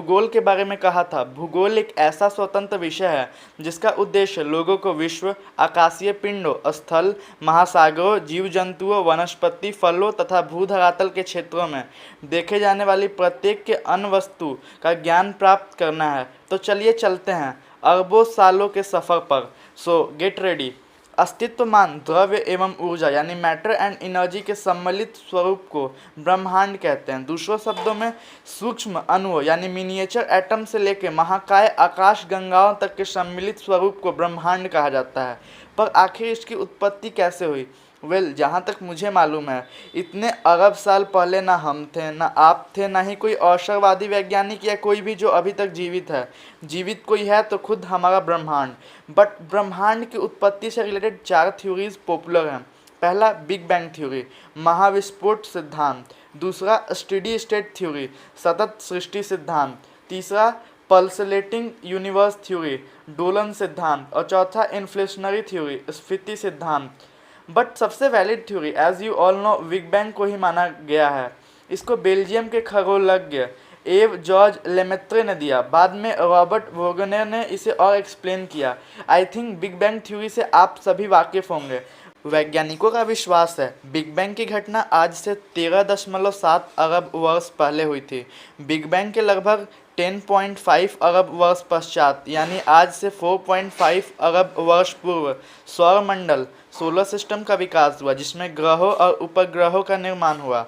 भूगोल के बारे में कहा था, भूगोल एक ऐसा स्वतंत्र विषय है जिसका उद्देश्य लोगों को विश्व, आकाशीय पिंडों, स्थल, महासागरों, जीव जंतुओं, वनस्पति, फलों तथा भूधरातल के क्षेत्रों में देखे जाने वाली प्रत्येक के अन्य वस्तु का ज्ञान प्राप्त करना है। तो चलिए चलते हैं अरबों सालों के सफ़र पर। सो गेट रेडी। अस्तित्वमान द्रव्य एवं ऊर्जा यानी मैटर एंड एनर्जी के सम्मिलित स्वरूप को ब्रह्मांड कहते हैं। दूसरों शब्दों में सूक्ष्म अणुओं यानी मिनिएचर एटम से लेकर महाकाय आकाश गंगाओं तक के सम्मिलित स्वरूप को ब्रह्मांड कहा जाता है। पर आखिर इसकी उत्पत्ति कैसे हुई? जहाँ तक मुझे मालूम है, इतने अरब साल पहले ना हम थे, ना आप थे, ना ही कोई अवसरवादी वैज्ञानिक या कोई भी जो अभी तक जीवित है। जीवित कोई है तो खुद हमारा ब्रह्मांड। बट ब्रह्मांड की उत्पत्ति से रिलेटेड 4 थ्योरीज पॉपुलर हैं। पहला बिग बैंग थ्योरी, महाविस्फोट सिद्धांत। दूसरा स्टेडी स्टेट थ्योरी, सतत सृष्टि सिद्धांत। तीसरा पल्सलेटिंग यूनिवर्स थ्योरी, डोलन सिद्धांत। और चौथा इन्फ्लेशनरी थ्योरी, स्फीति सिद्धांत। बट सबसे valid theory as you all know big bang को ही माना गया है। इसको बेल्जियम के खगोलज्ञ एव जॉर्ज लेमेत्रे ने दिया। बाद में रॉबर्ट वोगनेर ने इसे और एक्सप्लेन किया। I think big bang theory से आप सभी वाकिफ होंगे। वैज्ञानिकों का विश्वास है बिग बैंग की घटना आज से 13.7 अरब वर्ष पहले हुई थी। बिग बैंग के लगभग 10.5 अरब वर्ष पश्चात यानी आज से 4.5 अरब वर्ष पूर्व सौरमंडल सोलर सिस्टम का विकास हुआ, जिसमें ग्रहों और उपग्रहों का निर्माण हुआ।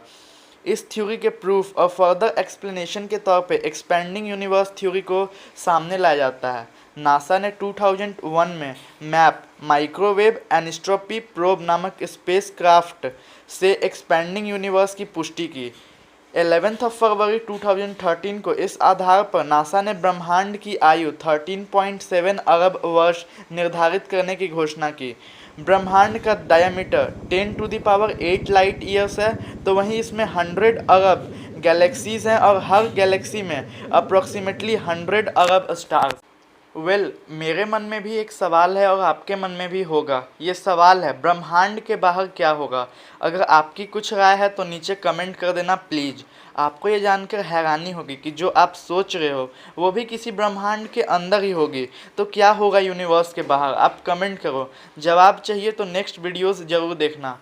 इस थ्योरी के प्रूफ और फर्दर एक्सप्लेनेशन के तौर पे एक्सपेंडिंग यूनिवर्स थ्योरी को सामने लाया जाता है। नासा ने 2001 में मैप माइक्रोवेव एनिस्ट्रोपी प्रोब नामक स्पेस क्राफ्ट से एक्सपेंडिंग यूनिवर्स की पुष्टि की। 11 फरवरी 2013 को इस आधार पर नासा ने ब्रह्मांड की आयु 13.7 अरब वर्ष निर्धारित करने की घोषणा की। ब्रह्मांड का डायमीटर 10⁸ लाइट ईयर्स है, तो वहीं इसमें 100 अरब गैलेक्सीज हैं और हर गैलेक्सी में अप्रॉक्सीमेटली 100 अरब स्टार्स। मेरे मन में भी एक सवाल है और आपके मन में भी होगा। ये सवाल है, ब्रह्मांड के बाहर क्या होगा? अगर आपकी कुछ राय है तो नीचे कमेंट कर देना प्लीज़। आपको ये जानकर हैरानी होगी कि जो आप सोच रहे हो वो भी किसी ब्रह्मांड के अंदर ही होगी। तो क्या होगा यूनिवर्स के बाहर? आप कमेंट करो। जवाब चाहिए तो नेक्स्ट वीडियोस ज़रूर देखना।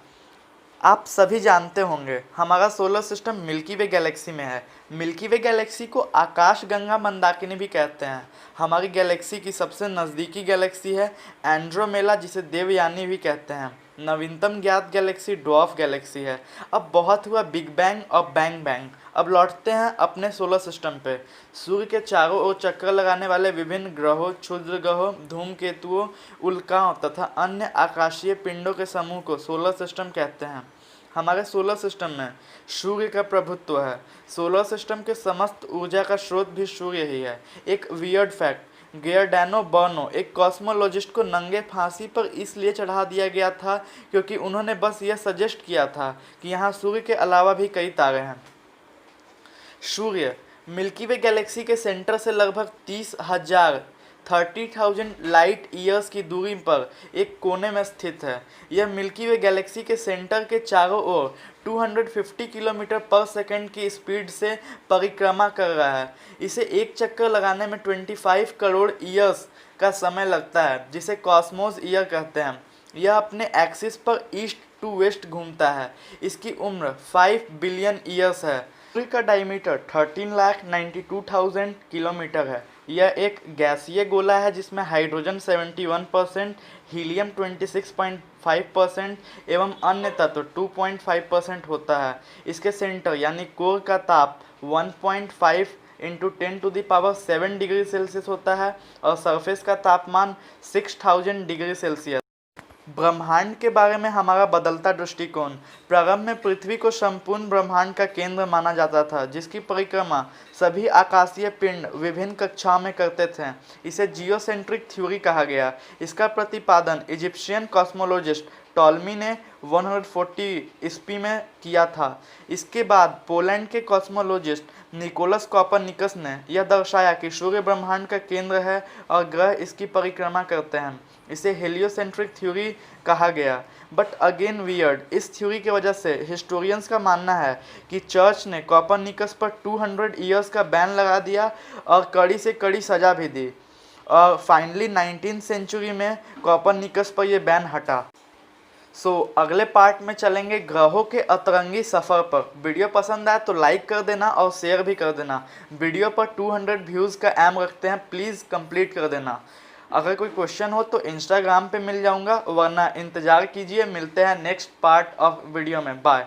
आप सभी जानते होंगे हमारा सोलर सिस्टम मिल्की वे गैलेक्सी में है। मिल्की वे गैलेक्सी को आकाश गंगा मंदाकिनी भी कहते हैं। हमारी गैलेक्सी की सबसे नज़दीकी गैलेक्सी है एंड्रोमेला, जिसे देवयानी भी कहते हैं। नवीनतम ज्ञात गैलेक्सी ड्वार्फ गैलेक्सी है। अब बहुत हुआ बिग बैंग और बैंग बैंग। अब लौटते हैं अपने सोलर सिस्टम पे। सूर्य के चारों ओर चक्कर लगाने वाले विभिन्न ग्रहों, क्षुद्र ग्रहों, धूमकेतुओं, उल्काओं तथा अन्य आकाशीय पिंडों के समूह को सोलर सिस्टम कहते हैं। हमारे सोलर सिस्टम में सूर्य का प्रभुत्व है। सोलर सिस्टम के समस्त ऊर्जा का स्रोत भी सूर्य ही है। एक वियर्ड फैक्ट, गियर्डानो बोर्नो एक कॉस्मोलॉजिस्ट को नंगे फांसी पर इसलिए चढ़ा दिया गया था क्योंकि उन्होंने बस यह सजेस्ट किया था कि यहाँ सूर्य के अलावा भी कई तारे हैं। सूर्य मिल्की वे गैलेक्सी के सेंटर से लगभग 30,000 लाइट ईयर्स की दूरी पर एक कोने में स्थित है। यह मिल्की वे गैलेक्सी के सेंटर के चारों ओर 250 किलोमीटर पर सेकंड की स्पीड से परिक्रमा कर रहा है। इसे एक चक्कर लगाने में 25 करोड़ ईयर्स का समय लगता है, जिसे कॉस्मोस ईयर कहते हैं। यह अपने एक्सिस पर ईस्ट टू वेस्ट घूमता है। इसकी उम्र 5 बिलियन ईयर्स है। सूर्य का डायमीटर 13,92,000 किलोमीटर है। यह एक गैसीय गोला है जिसमें हाइड्रोजन 71%, हीलियम 26.5% एवं अन्य तत्व 2.5% होता है। इसके सेंटर यानी कोर का ताप 1.5 × 10⁷ डिग्री सेल्सियस होता है और सरफेस का तापमान 6000 डिग्री सेल्सियस। ब्रह्मांड के बारे में हमारा बदलता दृष्टिकोण। प्रारंभ में पृथ्वी को संपूर्ण ब्रह्मांड का केंद्र माना जाता था, जिसकी परिक्रमा सभी आकाशीय पिंड विभिन्न कक्षाओं में करते थे। इसे जियोसेंट्रिक थ्योरी कहा गया। इसका प्रतिपादन इजिप्शियन कॉस्मोलॉजिस्ट टॉलमी ने 140 ईस्वी में किया था। इसके बाद पोलैंड के कॉस्मोलॉजिस्ट निकोलस कॉपरनिकस ने यह दर्शाया कि सूर्य ब्रह्मांड का केंद्र है और ग्रह इसकी परिक्रमा करते हैं। इसे हेलियोसेंट्रिक थ्योरी कहा गया। But again weird. इस थ्योरी की वजह से हिस्टोरियंस का मानना है कि चर्च ने कोपरनिकस पर 200 ईयर्स का बैन लगा दिया और कड़ी से कड़ी सज़ा भी दी, और फाइनली 19th सेंचुरी में कोपरनिकस पर यह बैन हटा। अगले पार्ट में चलेंगे ग्रहों के अतरंगी सफ़र पर। वीडियो पसंद आए तो लाइक कर देना और शेयर भी कर देना। वीडियो पर 200 व्यूज़ का एम रखते हैं, प्लीज़ कंप्लीट कर देना। अगर कोई क्वेश्चन हो तो इंस्टाग्राम पे मिल जाऊंगा, वरना इंतज़ार कीजिए। मिलते हैं नेक्स्ट पार्ट ऑफ वीडियो में। बाय।